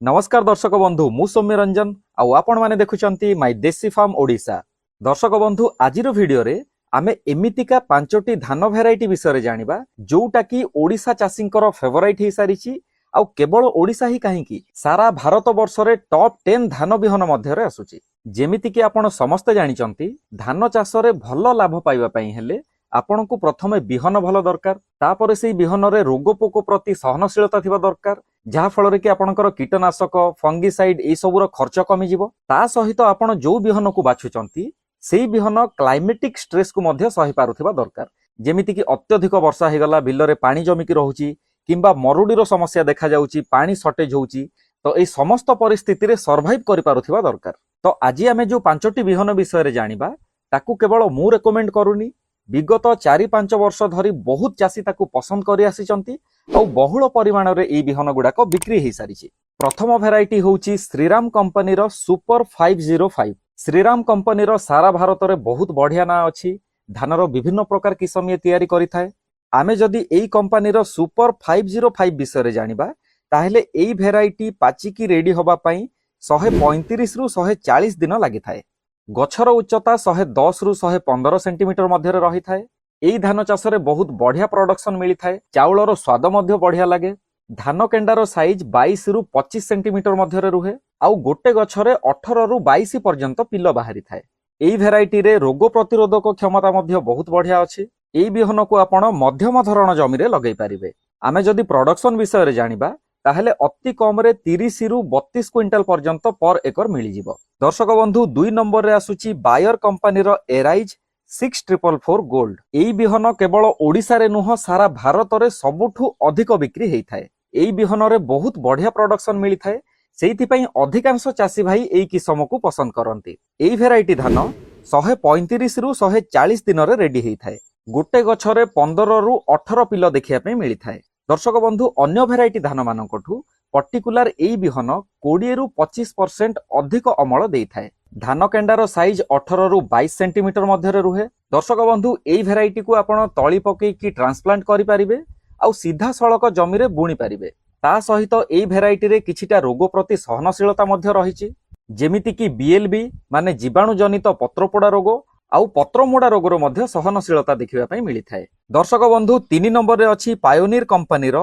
नमस्कार दर्शक बंधु मु सौम्य रंजन आउ आपण माने देखुचंती माय देसी फार्म ओडिशा। दर्शक बंधु आजिर वीडियो रे आमे एमितिका पांचटी धान भेराइटी विषय रे जानिबा जोउटा की ओडिशा चाषींकर फेवराइट ही सारिची। आउ केवल ओडिशा ही काहींकी सारा भारत वर्ष रे टॉप 10 धान बिहन मध्य रे आसुची। जेमिति की आपण समस्त जानिचंती धान चाष रे भल लाभ पाइबा पई हेले आपण को प्रथमे बिहन भल दरकार, तापर से बिहन रे रोग पोक प्रति सहनशीलता थिबा दरकार, जहा फल कि आपणकर कीटनाशक फंगिसाइड ए सबुर खर्च कमी जिवो। ता सहित आपण जो बिहन को बाछुचंती सेही बिहन क्लाइमेटिक स्ट्रेस को मध्य सही पारुथिबा दरकार। जेमिति कि अत्यधिक वर्षा हे गला, बिल रे पानी जमिकी रहुची किंबा मरुडीर समस्या देखा जाउची, पानी शॉर्टेज होउची, तो ए समस्त परिस्थिति रे सर्वाइव करि पारुथिबा दरकार। तो आज आमे जो पांचटी बिहन विषय रे जानिबा ताकू केवल मु रेकमेंड करूनी, विगत 4-5 वर्ष धरी बहुत चाषी ताकू पसंद करि आसीचंती और बहुल परिमाण रे ए बिहन गुडाक बिक्री हे सारिछि। प्रथम भेराइटी होउची श्रीराम कंपनी रो सुपर 505। श्रीराम कंपनी रो सारा भारत रे बहुत बढ़िया ना अछि। धान रो विभिन्न प्रकार किस्म ये तैयारी करिथाय। आमे जदि एई कंपनी रो सुपर 505 विषय रे जानिबा ताहेले एई भेराइटी पाचिकी रेडी होबा पई 135 रु 140 दिन लागिथाय। गछर उच्चता 110 रु 115 सेंटीमीटर मध्य रही थाए। एई धान चाष रे बहुत बढ़िया प्रोडक्शन मिली थाए। चाउलर स्वाद मध्य बढ़िया लगे। धान केंडार साइज 22 रु 25 सेंटीमीटर मध्य रुहे। आउ गोटे गछरे 18 रु 22 पर्यंत पिल बाहरी थाए। एई भेराइटी रे रोग प्रतिरोधक क्षमता मध्य बहुत बढ़िया अछि। एई बिहन को आपण मध्यम धरण जमी रे लगै परिबे। आमे जदि प्रोडक्शन विषय रे जानिबा ताहले अति कम रे 30 रु 32 क्विंटल पर्यंत पर एकर मिली जिवो। दर्शक बंधु 2 नंबर रे आसुची बायर कंपनी रो एराइज 6444 गोल्ड। एई बिहन केवल ओडिसा रे नुह सारा भारत रे सबुठु अधिक बिक्री हेई थाए। एई बिहन रे बहुत बढ़िया प्रोडक्शन मिली थाए, सेहिति पई अधिकांश चाषी भाई एई किस्म को पसंद करंती। एई भेराइटी धान 135 रु 140 दिन रे रेडी हेई थाए। गोटे गछरे 15 रु 18 पिल देखिया पई मिली थाए। दर्शक बंधु अन्य भेराइटी धान मानकठू पर्टिकुलर एई बिहन 20 रु 25% अधिक अमल देई थाए। धान केंडार साइज 18 रु 22 सेंटीमीटर मध्य रुहे। दर्शक बंधु एई भेराइटी को आपण तळी पकई की ट्रांसप्लांट करि परिबे आउ सीधा सड़क जमी रे बुणी परिबे। ता सहित एई भेराइटी रे किछिटा रोग प्रति सहनशीलता मध्य रहिछि, जेमिति कि बीएलबी माने जीवाणु जनित पत्रपोड़ा रोग आउ पत्रमोड़ा रोगर मध्य सहनशीलता देखिबा पई मिली थाए। दर्शक बंधु 3 नंबर रे अछि पायोनियर कंपनी रो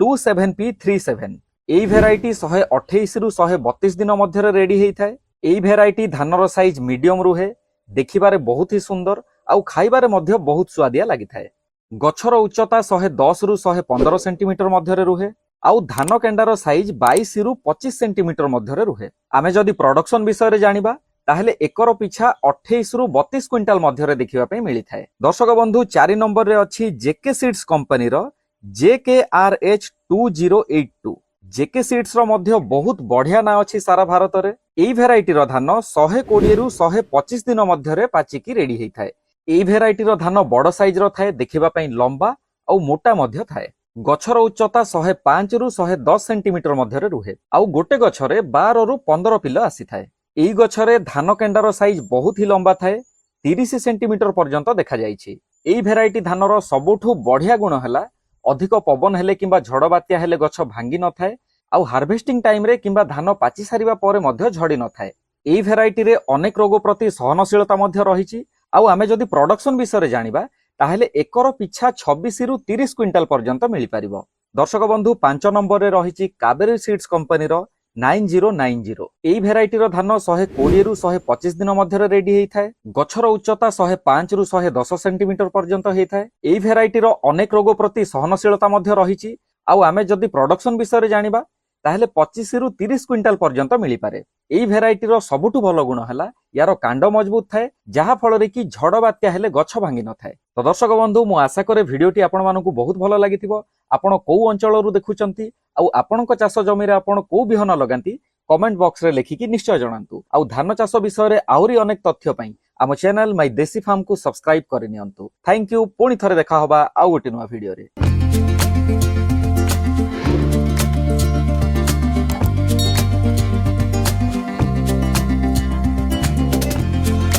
27P37। एई भेराइटी 128 रु 132 दिन मध्य रे रेडी हेई थाए। एई भेराइटी धानर साइज मीडियम रुहे, देखिबारे बहुत ही सुंदर आउ खाइबारे मध्य बहुत स्वादिया लागि थाए। गछर उच्चता 110 रु 115 सेंटीमीटर मध्य रे रुहे आउ धान केंडार साइज 22 रु 25 सेंटीमीटर मध्य रे रुहे। आमे जदि प्रोडक्शन विषय रे जानिबा ताहेले एकर पिछा 28 रु 32 क्विंटल मध्य रे देखिबा पई मिली थाए। दर्शक बंधु 4 नंबर रे अछि जेके सीड्स कंपनी रो JKRH 2082। जेके सीड्स रो मध्य बहुत बढ़िया ना अछि सारा भारत रे। एई भेराइटी रो धान 120 रु 125 दिन मध्य रे पाचिकी रेडी हेई थाए। एई भेराइटी रो धान बड़ साइज रो थाए, देखिबा पई लंबा आउ मोटा मध्य थाए। गछर उच्चता 105 रु 110 सेंटीमीटर मध्य रे रुहे आउ गोटे गछरे 12 रु 15 पिल आसी थाए। एई गछरे धान केंडार साइज बहुत ही लंबा थाए, 30 सेंटीमीटर पर्यंत देखा जाइछि। एई भेराइटी धानर सबुठु बढ़िया गुण हला अधिक पवन हेले किंबा झड़ बात्या हेले गछ भांगी न थाए आउ हार्वेस्टिंग टाइम रे किंबा धान पाची सारिबा परे मध्य झड़ी न थाए। एई भेराइटी रे अनेक रोग प्रति सहनशीलता मध्य रहिछि। आउ आमे जदि प्रोडक्शन विषय रे जानिबा ताहेले एकर पिछा 26 रु 30 क्विंटल पर्यंत मिली परिबो। दर्शक बंधु 5 नंबर रे रहिछि कावेरी सीड्स कंपनी रो 9090। एई भेराइटी रो धान 120 रु 125 दिन मध्य रेडी हेई थाए। गछर उच्चता 105 रु 110 सेंटीमीटर पर्यंत हेई थाए। एई भेराइटी रो अनेक रोग प्रति सहनशीलता मध्य रहिछि। आउ आमे जदि प्रोडक्शन विषय रे जानिबा ताहेले 25 रु 30 क्विंटल पर्यंत मिली पारे। एई भेराइटी रो सबुठु भलो गुण हला यार कांड मजबूत थाए, जहा फल रे कि झड़ बात्या हेले गछ भांगी न थाए। तो दर्शक बंधु मु आशा करे भिडियोटी आपण मानकु बहुत भलो लागिथिबो। आपण कोउ अंचल रु देखुचंती आउ आपणक चाष जमी रे आपण कोउ बिहन लगांती कमेंट बॉक्स रे लेखिकी निश्चय जणांतु। आउ धान चाष विषय रे आउरी अनेक तथ्य पई आम चैनल माय देसी फार्म को सब्सक्राइब करि नियंतु। Thank you. पुणी थरे देखा होबा आउ गोटे नुवा भिडियो रे।